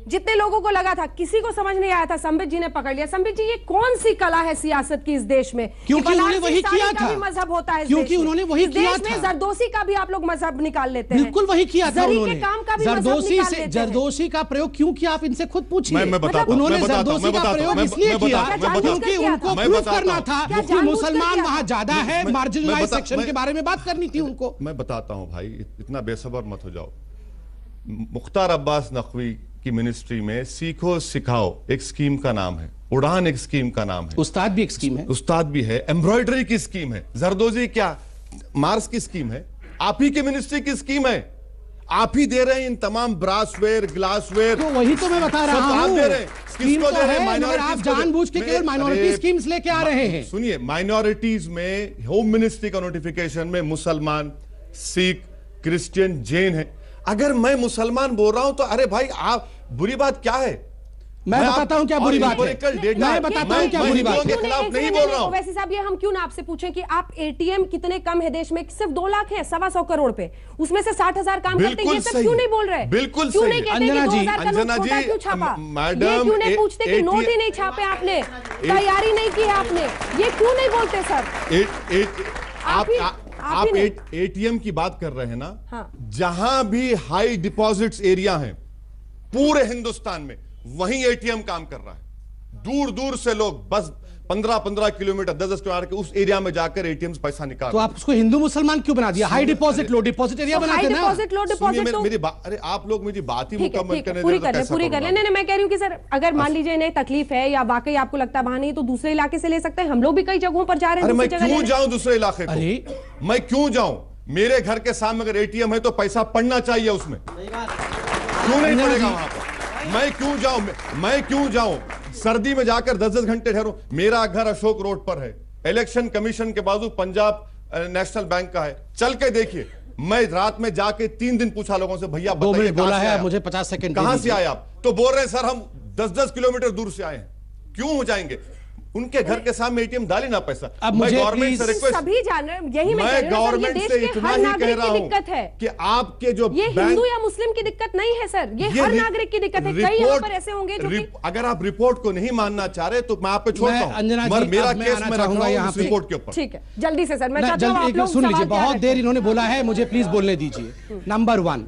Speaker 1: जितने लोगों को लगा था, किसी को समझ नहीं आया था, संबित जी ने पकड़ लिया। संबित जी, ये कौन सी कला है सियासत की इस देश में?
Speaker 8: क्योंकि उन्होंने वही किया था।
Speaker 1: मजहब होता है,
Speaker 8: क्योंकि उन्होंने वही किया था।
Speaker 1: जरदोसी का भी आप लोग मजहब निकाल लेते हैं।
Speaker 8: बिल्कुल वही किया था उन्होंने।
Speaker 1: काम का भी
Speaker 8: जरदोसी का प्रयोग क्यों किया, आप इनसे खुद पूछिए।
Speaker 7: उन्होंने
Speaker 8: जरदोसी का प्रयोग इसलिए किया क्योंकि उनको प्रूव करना था कि मुसलमान वहां ज्यादा है, मार्जिनलाइज्ड सेक्शन के बारे में बात करनी थी उनको।
Speaker 7: मैं बताता हूं भाई, इतना बेसब्र मत हो जाओ। मुख्तार अब्बास नकवी की मिनिस्ट्री में सीखो सिखाओ एक स्कीम का नाम है, उड़ान एक स्कीम का नाम है,
Speaker 8: उस्ताद भी एक स्कीम है,
Speaker 7: उस्ताद भी है, एम्ब्रॉयडरी की स्कीम है, जरदोजी क्या मार्स की स्कीम है, आप ही की मिनिस्ट्री की स्कीम है। आप ही दे रहे हैं इन तमाम ब्रासवेयर, ग्लासवेयर।
Speaker 8: तो वही तो मैं बता रहा हूं,
Speaker 7: आप दे रहे हैं।
Speaker 8: किसको दे रहे हैं? मगर आप जानबूझ के केवल माइनॉरिटी स्कीम्स लेके आ रहे हैं।
Speaker 7: सुनिए, माइनॉरिटीज में होम मिनिस्ट्री का नोटिफिकेशन में मुसलमान, सिख, क्रिश्चियन, जैन है। अगर मैं मुसलमान बोल रहा हूं तो अरे भाई, आप बुरी बात क्या है?
Speaker 8: मैं बताता हूं क्या बुरी बात है।
Speaker 7: मैं बताता हूं क्या बुरी बात है। खिलाफ नहीं बोल रहा हूं।
Speaker 1: वैसे साहब, ये हम क्यों ना आपसे पूछें कि आप एटीएम कितने कम है देश में? सिर्फ 2 लाख है 125 करोड़ पे, उसमें से 60,000 काम करते हैं। ये सब क्यों नहीं बोल रहे?
Speaker 7: बिल्कुल
Speaker 1: क्यों नहीं कहते कि 2000 का नोट
Speaker 7: अंजना
Speaker 1: छोटा क्यों छापा?
Speaker 7: मैडम,
Speaker 1: ये क्यों नहीं पूछते कि नोट ही नहीं छापे आपने, तैयारी नहीं की आपने? ये क्यों नहीं बोलते सर?
Speaker 7: आप एटीएम की बात कर रहे हैं ना?
Speaker 1: हाँ।
Speaker 7: जहां भी हाई डिपॉजिट्स एरिया हैं पूरे हिंदुस्तान में, वहीं एटीएम काम कर रहा है। दूर दूर से लोग बस 15-15 किलोमीटर, 10-10 किलोमीटर के उस एरिया में जाकर एटीएम से पैसा निकाल।
Speaker 8: तो आप उसको हिंदू मुसलमान क्यों बना दिया? हाई डिपॉजिट लो डिपॉजिट एरिया बना देना।
Speaker 7: मेरी बात, अरे आप लोग मेरी बात ही मुकम्मल करने
Speaker 1: पूरी कर ले। नहीं, मैं कह रही हूँ कि सर, अगर मान लीजिए इन्हें तकलीफ है या वाकई आपको लगता है वहां नहीं, तो दूसरे इलाके से ले सकते हैं। हम लोग भी कई जगहों पर जा रहे हैं।
Speaker 7: मैं क्यों जाऊं दूसरे इलाके को? मैं क्यों जाऊं? मेरे घर के सामने अगर एटीएम है तो पैसा पड़ना चाहिए उसमें, क्यों नहीं पड़ेगा वहां पर? मैं क्यों जाऊं? सर्दी में जाकर 10-10 घंटे ठहरूं। मेरा घर अशोक रोड पर है, इलेक्शन कमीशन के बाजू पंजाब नेशनल बैंक का है। चल के देखिए, मैं रात में जाके 3 दिन पूछा लोगों से, भैया बताइए
Speaker 8: बोला है मुझे 50 सेकंड
Speaker 7: कहां से आए आप? तो बोल रहे हैं सर हम 10-10 किलोमीटर दूर से आए हैं। क्यों हो जाएंगे? उनके घर के सामने एटीएम डाले ना पैसा।
Speaker 8: अब
Speaker 7: मैं
Speaker 8: मुझे
Speaker 7: गवर्नमेंट से रिक्वेस्ट,
Speaker 1: सभी जान रहे हैं, यही
Speaker 7: मैं गवर्नमेंट से इतना ही कह रहा हूं
Speaker 1: दिक्कत है
Speaker 7: कि आपके जो
Speaker 1: ये हिंदू या मुस्लिम की दिक्कत नहीं है सर, ये हर नागरिक की दिक्कत है। कई यहाँ पर ऐसे होंगे जो
Speaker 7: अगर आप रिपोर्ट को नहीं मानना चाह रहे तो मैं आप पे छोड़ता हूं, मगर मेरा केस मैं रखूंगा यहाँ रिपोर्ट के ऊपर।
Speaker 1: ठीक है, जल्दी से सर, मैं चाहता हूं आप लोग
Speaker 8: सुन लीजिए,
Speaker 1: सवाल
Speaker 8: बहुत देर इन्होंने बोला है, मुझे प्लीज बोलने दीजिए। नंबर 1,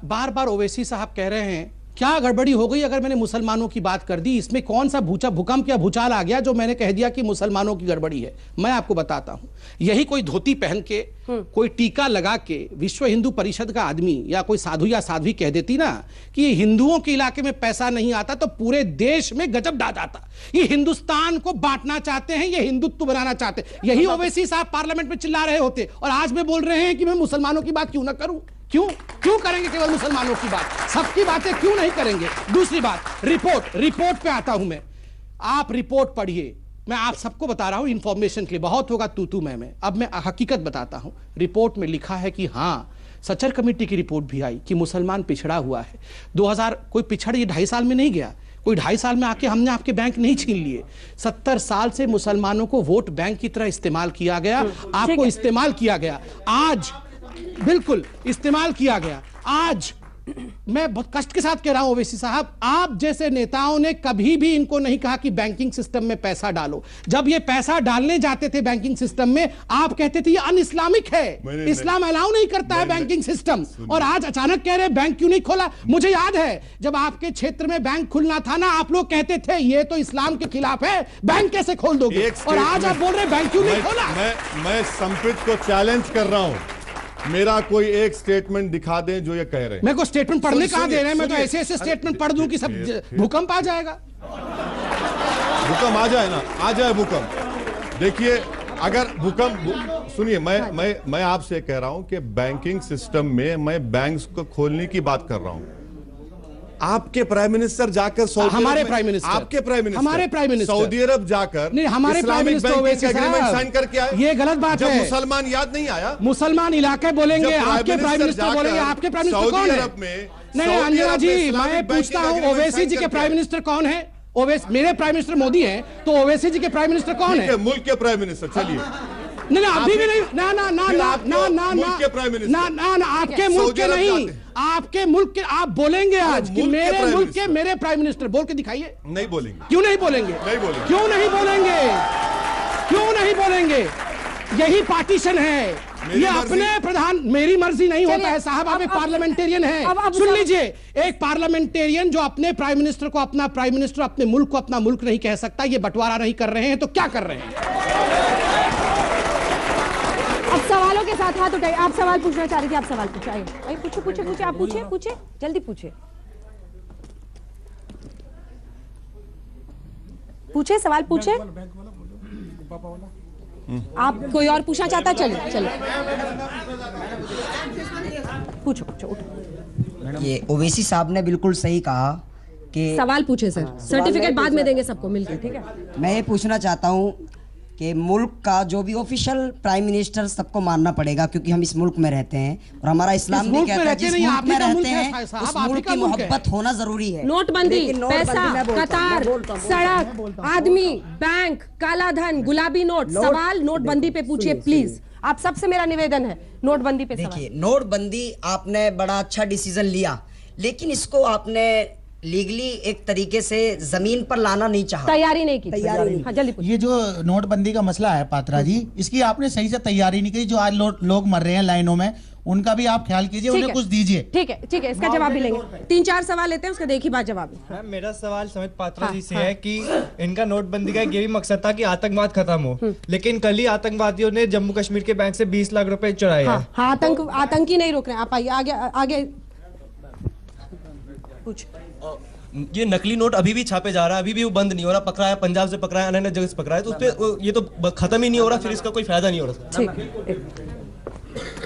Speaker 8: बार बार ओवैसी साहब कह रहे हैं क्या गड़बड़ी हो गई अगर मैंने मुसलमानों की बात कर दी, इसमें कौन सा भूकंप या भूचाल आ गया जो मैंने कह दिया कि मुसलमानों की गड़बड़ी है। मैं आपको बताता हूं, यही कोई धोती पहन के, कोई टीका लगा के विश्व हिंदू परिषद का आदमी या कोई साधु या साध्वी कह देती ना कि हिंदुओं के इलाके में पैसा नहीं आता तो पूरे देश में गजब डा जाता। ये हिंदुस्तान को बांटना चाहते हैं, ये हिंदुत्व बनाना चाहते हैं। यही ओवैसी साहब पार्लियामेंट में चिल्ला रहे होते और आज में बोल रहे हैं कि मैं मुसलमानों की बात क्यों ना करूं। क्यों करेंगे केवल मुसलमानों की बात, सबकी बातें क्यों नहीं करेंगे। दूसरी बात, रिपोर्ट पे आता हूं मैं, आप रिपोर्ट पढ़िए। मैं आप सबको बता रहा हूं इंफॉर्मेशन के लिए, बहुत होगा तू मैं, अब मैं हकीकत बताता हूं। रिपोर्ट में लिखा है कि हां, सचर कमेटी की रिपोर्ट भी आई कि मुसलमान पिछड़ा हुआ है। 2000 कोई पिछड़ ये 2.5 साल में नहीं गया, कोई 2.5 साल में आके हमने आपके बैंक नहीं छीन लिए। 70 साल से मुसलमानों को वोट बैंक की तरह इस्तेमाल किया गया, आपको इस्तेमाल किया गया, आज बिल्कुल इस्तेमाल किया गया। आज मैं बहुत कष्ट के साथ कह रहा हूं ओवैसी साहब, आप जैसे नेताओं ने कभी भी इनको नहीं कहा कि बैंकिंग सिस्टम में पैसा डालो। जब ये पैसा डालने जाते थे बैंकिंग सिस्टम में, आप कहते थे ये अन इस्लामिक है, इस्लाम अलाउ नहीं करता है बैंकिंग सिस्टम, और आज अचानक कह रहे बैंक क्यों नहीं खोला। मुझे याद है जब आपके क्षेत्र में बैंक खुलना था ना, आप लोग कहते थे ये तो इस्लाम के खिलाफ है, बैंक कैसे खोल दोगे, और आज आप बोल रहे बैंक क्यों नहीं खोला।
Speaker 7: मैं संपित को चैलेंज कर रहा हूं, मेरा कोई एक स्टेटमेंट दिखा दें जो ये कह रहे हैं।
Speaker 8: मेरे को स्टेटमेंट पढ़ने कहां दे रहे हैं, मैं तो ऐसे स्टेटमेंट पढ़ दूं कि सब भूकंप आ जाएगा।
Speaker 7: भूकंप आ जाए ना, आ जाए भूकंप। देखिए अगर भूकंप, सुनिए मैं आपसे कह रहा हूं कि बैंकिंग सिस्टम में मैं बैंक्स को खोलने की बात कर रहा हूं। आपके प्राइम मिनिस्टर जाकर
Speaker 8: हमारे प्राइम मिनिस्टर,
Speaker 7: आपके प्राइम मिनिस्टर,
Speaker 8: हमारे प्राइम मिनिस्टर
Speaker 7: सऊदी अरब जाकर
Speaker 8: नहीं, हमारे प्राइम मिनिस्टर
Speaker 7: एग्रीमेंट साइन करके आए।
Speaker 8: ये गलत बात है।
Speaker 7: मुसलमान याद नहीं आया,
Speaker 8: मुसलमान इलाके बोलेंगे, आपके प्राइम मिनिस्टर बोलेंगे। आपके प्राइम मिनिस्टर कौन है? नहीं अंजना जी, मैं पूछता हूँ ओवैसी जी के प्राइम मिनिस्टर कौन है? मेरे प्राइम मिनिस्टर मोदी हैं, तो ओवैसी जी के प्राइम मिनिस्टर कौन है?
Speaker 7: मुल्क के प्राइम मिनिस्टर। चलिए
Speaker 8: नहीं अभी भी नहीं, ना आपके मुल्क के नहीं, आपके मुल्क के आप बोलेंगे आज कि मेरे मुल्क के मेरे प्राइम मिनिस्टर, बोल के दिखाइए।
Speaker 7: नहीं बोलेंगे।
Speaker 8: क्यों नहीं बोलेंगे? क्यों नहीं बोलेंगे? क्यों नहीं बोलेंगे? यही पार्टीशन है, ये अपने प्रधान, मेरी मर्जी नहीं होता है साहब। आप एक पार्लियामेंटेरियन है, सुन लीजिए, एक पार्लियामेंटेरियन जो अपने प्राइम मिनिस्टर को अपना प्राइम मिनिस्टर, अपने मुल्क को अपना मुल्क नहीं कह सकता, ये बंटवारा नहीं कर रहे हैं तो क्या कर रहे हैं?
Speaker 1: अब सवालों के साथ हाथ उठाइए। आप सवाल पूछना चाह रही थी, आप सवाल पूछे, पूछे, आप पूछे, जल्दी पूछे सवाल पूछे। आप कोई और पूछना चाहता? चलो पूछो उठो।
Speaker 10: ये ओवैसी साहब ने बिल्कुल सही कहा कि
Speaker 1: सवाल पूछे सर, सर्टिफिकेट बाद में देंगे सबको मिलकर, ठीक है?
Speaker 10: मैं ये पूछना चाहता हूँ कि मुल्क का जो भी ऑफिशियल प्राइम मिनिस्टर सबको मानना पड़ेगा, क्योंकि हम इस मुल्क में रहते हैं और हमारा इस्लाम भी कहता है जिस मुल्क में रहते हैं उस मुल्क की मोहब्बत होना जरूरी है।
Speaker 1: नोटबंदी, पैसा, कतार, सड़क, आदमी, बैंक, काला धन, गुलाबी नोट, सवाल नोटबंदी पे पूछिए प्लीज। आप सबसे मेरा निवेदन है नोटबंदी पे।
Speaker 10: देखिए नोटबंदी आपने बड़ा अच्छा डिसीजन लिया, लेकिन इसको आपने लीगली एक तरीके से जमीन पर लाना नहीं चाहा,
Speaker 1: तैयारी नहीं की। हाँ, जल्दी
Speaker 11: ये जो नोटबंदी का मसला है पात्रा जी, इसकी आपने सही से तैयारी नहीं की। जो आज लोग मर रहे हैं लाइनों में, उनका भी आप ख्याल कीजिए, उन्हें कुछ दीजिए।
Speaker 1: ठीक है, इसका जवाब भी लेंगे। 3-4 सवाल लेते हैं, उसका देखिए बात जवाब।
Speaker 12: मेरा सवाल समित पात्रा जी से है कि इनका नोटबंदी का ये भी मकसद था कि आतंकवाद खत्म हो, लेकिन कल ही आतंकवादियों ने जम्मू कश्मीर के बैंक से 20 लाख रुपए चुराए।
Speaker 1: आतंकी नहीं रोक रहे हैं, आप आइए आगे कुछ।
Speaker 13: ये नकली नोट अभी भी छापे जा रहा है, अभी भी वो बंद नहीं हो रहा, पकड़ा है, पंजाब से पकड़ा है, अन्य जगह से पकड़ा है, तो उसपे ये तो खत्म ही नहीं हो रहा, फिर इसका कोई फायदा नहीं हो रहा।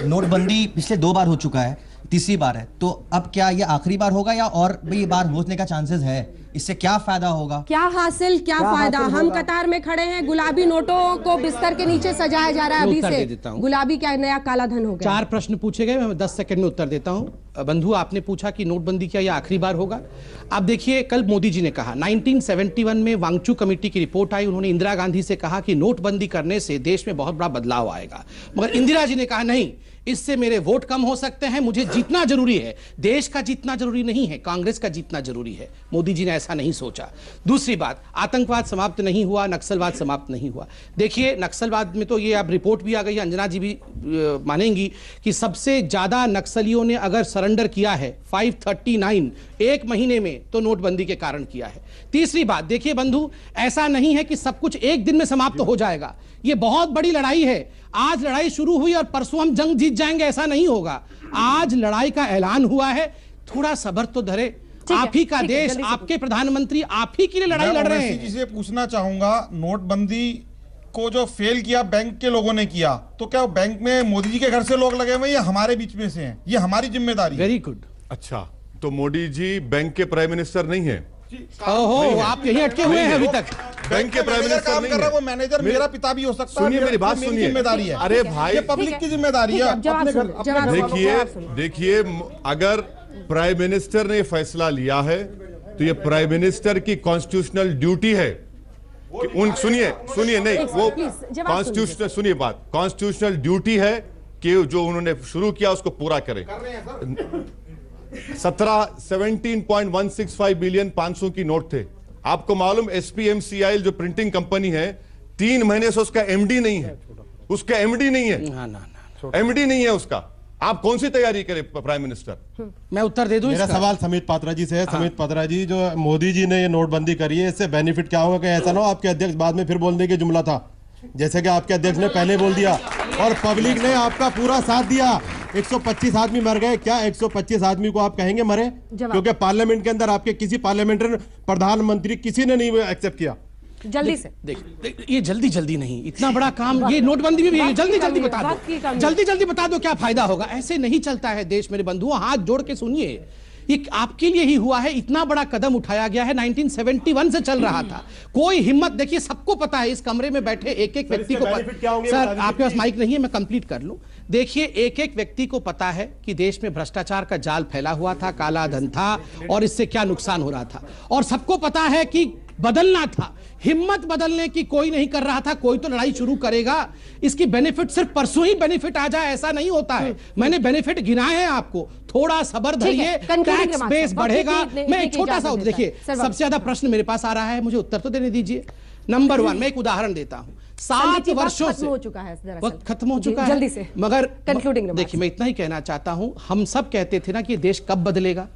Speaker 11: नोटबंदी पिछले 2 बार हो चुका है, तीसरी बार है, तो अब क्या ये आखिरी बार होगा या और भी बार होने का चांसेस है? इससे क्या फायदा होगा?
Speaker 1: क्या हासिल, क्या फायदा? हम कतार में खड़े हैं, गुलाबी नोटों को बिस्तर के नीचे सजाया जा रहा है अभी से। गुलाबी क्या नया काला धन हो गया?
Speaker 8: 4 प्रश्न पूछे गए, मैं 10 सेकंड में उत्तर देता हूं। बंधु, आपने पूछा कि नोटबंदी क्या यह आखिरी बार होगा। आप देखिए, कल मोदी जी ने कहा 1971 में वांगचू कमेटी की रिपोर्ट आई, उन्होंने इंदिरा गांधी से कहा कि नोटबंदी करने से देश में बहुत बड़ा बदलाव आएगा, मगर इंदिरा जी ने कहा नहीं, इससे मेरे वोट कम हो सकते हैं, मुझे जीतना जरूरी है। देश का जीतना जरूरी नहीं है, कांग्रेस का जीतना जरूरी है। मोदी जी ने ऐसा नहीं सोचा। दूसरी बात, आतंकवाद समाप्त नहीं हुआ, नक्सलवाद समाप्त नहीं हुआ। देखिए, नक्सलवाद में तो ये अब रिपोर्ट भी आ गई, अंजना जी भी मानेंगी कि सबसे ज्यादा नक्सलियों ने अगर सरेंडर किया है 539 एक महीने में, तो नोटबंदी के कारण किया है। तीसरी बात, देखिए बंधु, ऐसा नहीं है कि सब कुछ एक दिन में समाप्त हो जाएगा। ये बहुत बड़ी लड़ाई है। आज लड़ाई शुरू हुई और परसों हम जंग जीत जाएंगे, ऐसा नहीं होगा। आज लड़ाई का ऐलान हुआ है, थोड़ा सब्र तो धरे। आप ही का देश, आपके प्रधानमंत्री आप ही के लिए लड़ाई लड़ रहे हैं।
Speaker 14: मैं पूछना चाहूंगा, नोटबंदी को जो फेल किया बैंक के लोगों ने किया, तो क्या बैंक में मोदी जी के घर से लोग लगे हुए हैं या हमारे बीच में से हैं? ये हमारी जिम्मेदारी।
Speaker 8: Very good.
Speaker 7: अच्छा, तो मोदी जी बैंक के प्राइम मिनिस्टर नहीं है?
Speaker 8: ओहो, आप यहीं अटके हुए हैं अभी तक।
Speaker 7: बैंक के प्राइम मिनिस्टर
Speaker 14: काम कर रहा है वो मैनेजर मेरा पिता भी हो सकता है।
Speaker 7: सुनिए मेरी बात, सुनिए।
Speaker 14: जिम्मेदारी है।
Speaker 7: अरे भाई,
Speaker 14: ये पब्लिक की जिम्मेदारी है।
Speaker 7: देखिए, अगर प्राइम मिनिस्टर ने फैसला लिया है तो ये प्राइम मिनिस्टर की कॉन्स्टिट्यूशनल ड्यूटी है कि उन सुनिए नहीं, वो कॉन्स्टिट्यूशनल, सुनिए बात, कॉन्स्टिट्यूशनल ड्यूटी है कि जो उन्होंने शुरू किया उसको पूरा करें। 17.165 बिलियन 500 की नोट थे। आपको मालूम SPMCIL जो प्रिंटिंग कंपनी है, 3 महीने से उसका MD नहीं है, उसका MD नहीं है, MD नहीं है उसका। आप कौन सी तैयारी करें प्राइम मिनिस्टर?
Speaker 8: मैं उत्तर दे दूं।
Speaker 15: मेरा सवाल समित पात्रा जी से है। समित पात्रा जी, जो मोदी जी ने ये नोटबंदी करी है, इससे बेनिफिट क्या होगा? कि ऐसा ना हो आपके अध्यक्ष बाद में फिर बोल देंगे जुमला था, जैसे कि आपके अध्यक्ष ने पहले बोल दिया और पब्लिक ने आपका पूरा साथ दिया। 125 आदमी मर गए, क्या 125 आदमी को आप कहेंगे मरे? क्योंकि पार्लियामेंट के अंदर आपके किसी पार्लियामेंट्री प्रधानमंत्री किसी ने नहीं एक्सेप्ट किया।
Speaker 1: जल्दी से
Speaker 8: देख, ये जल्दी नहीं, इतना बड़ा काम, ये नोटबंदी भी जल्दी बता दो, जल्दी बता दो क्या फायदा होगा। ऐसे नहीं चलता है देश मेरे बंधुओं, हाथ जोड़ के सुनिए। ये आपके लिए ही हुआ है, इतना बड़ा कदम उठाया गया है, 1971 से चल रहा था। कोई हिम्मत, देखिए सबको पता है, इस कमरे में बैठे एक एक व्यक्ति को सर, आपके पास माइक नहीं है, मैं कंप्लीट कर लूं। देखिए, एक एक व्यक्ति को पता है कि देश में भ्रष्टाचार का जाल फैला हुआ था, काला धन था और इससे क्या नुकसान हो रहा था, और सबको पता है कि बदलना था। हिम्मत बदलने की कोई नहीं कर रहा था, कोई तो लड़ाई शुरू करेगा। इसकी बेनिफिट सिर्फ परसों ही बेनिफिट आ जाए ऐसा नहीं होता है। मैंने बेनिफिट गिनाए हैं आपको, थोड़ा सब्र धरिए, टैक्स बेस बढ़ेगा। मैं एक छोटा सा, देखिए सबसे ज्यादा प्रश्न मेरे पास आ रहा है, मुझे उत्तर तो देने दीजिए। नंबर 1, मैं एक उदाहरण देता हूं। 7 वर्षों से
Speaker 1: हो चुका है,
Speaker 8: वक्त खत्म हो चुका है
Speaker 1: जल्दी से,
Speaker 8: मगर
Speaker 1: कंक्लूडिंग
Speaker 8: देखिए, मैं इतना ही कहना चाहता हूं, हम सब कहते थे ना कि देश कब बदलेगा,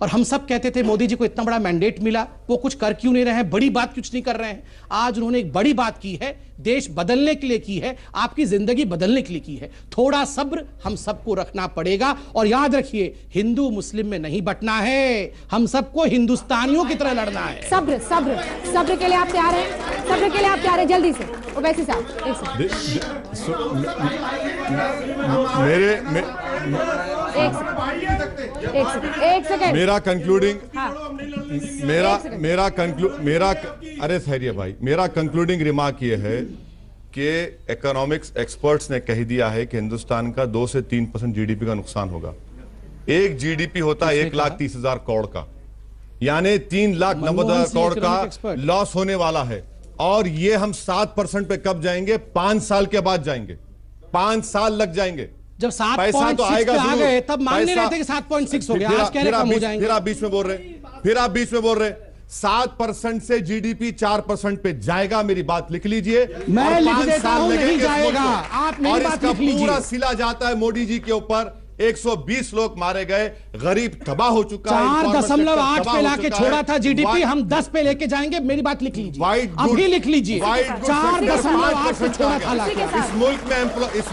Speaker 8: और हम सब कहते थे मोदी जी को इतना बड़ा मैंडेट मिला, वो कुछ कर क्यों नहीं रहे हैं, बड़ी बात कुछ नहीं कर रहे हैं। आज उन्होंने एक बड़ी बात की है, देश बदलने के लिए की है, आपकी जिंदगी बदलने के लिए की है। थोड़ा सब्र हम सबको रखना पड़ेगा, और याद रखिए, हिंदू मुस्लिम में नहीं बंटना है, हम सबको हिंदुस्तानियों की तरह लड़ना है।
Speaker 1: सब्र के लिए आप तैयार हैं? सब्र के लिए आप तैयार हैं? जल्दी से वैसे साहब, एक सेकंड,
Speaker 7: मेरा कंक्लूडिंग, अरे खैरिए भाई, मेरा कंक्लूडिंग रिमार्क ये है कि इकोनॉमिक्स एक्सपर्ट्स ने कह दिया है कि हिंदुस्तान का 2 से 3% GDP का नुकसान होगा। एक GDP होता है 1,30,000 करोड़ का, यानी 3,90,000 करोड़ का लॉस होने वाला है। और ये हम 7% पे कब जाएंगे? 5 साल के बाद जाएंगे, 5 साल लग जाएंगे।
Speaker 8: जब 7.6 तो आएगा आ गए, तब मान नहीं रहे थे कि 7.6 हो गया, आज कह रहे कम हो जाएंगे।
Speaker 7: फिर आप बीच में बोल रहे 7% से GDP 4% पे जाएगा। मेरी बात लिख लीजिए।
Speaker 8: मैं लिख देता हूं, नहीं जाएगा, आप मेरी बात लिख लीजिए।
Speaker 7: पूरा सिला जाता है मोदी जी के ऊपर। 120 लोग मारे गए, गरीब तबाह हो चुका है।
Speaker 8: 4.8 पे लाके छोड़ा था GDP, हम 10 पे लेके जाएंगे। मेरी बात लिख लीजिए, अभी लिख लीजिए। 4.8 पे छोड़ा था लाके।
Speaker 7: इस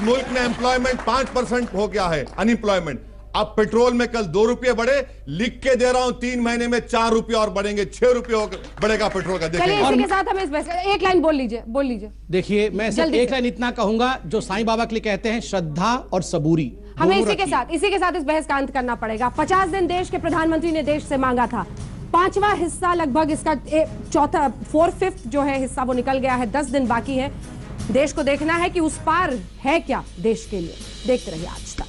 Speaker 7: मुल्क में एम्प्लॉयमेंट 5% हो गया है, अनएम्प्लॉयमेंट। अब पेट्रोल में कल 2 रुपये बढ़े, लिख के दे रहा हूं 3 महीने में 4 रुपये और बढ़ेंगे, 6 रुपये बढ़ेगा पेट्रोल का।
Speaker 1: देखिए, इसी के साथ हमें एक लाइन बोल लीजिए।
Speaker 8: देखिए, मैं सिर्फ एक लाइन इतना कहूंगा, जो साईं बाबा के लिए कहते हैं, श्रद्धा और सबूरी।
Speaker 1: हमें इसी के साथ इस बहस का अंत करना पड़ेगा। 50 दिन देश के प्रधानमंत्री ने देश से मांगा था, 5वां हिस्सा लगभग, इसका 4/5 जो है हिस्सा वो निकल गया है, 10 दिन बाकी है। देश को देखना है कि उस पार है क्या देश के लिए। देखते रहिए आज तक।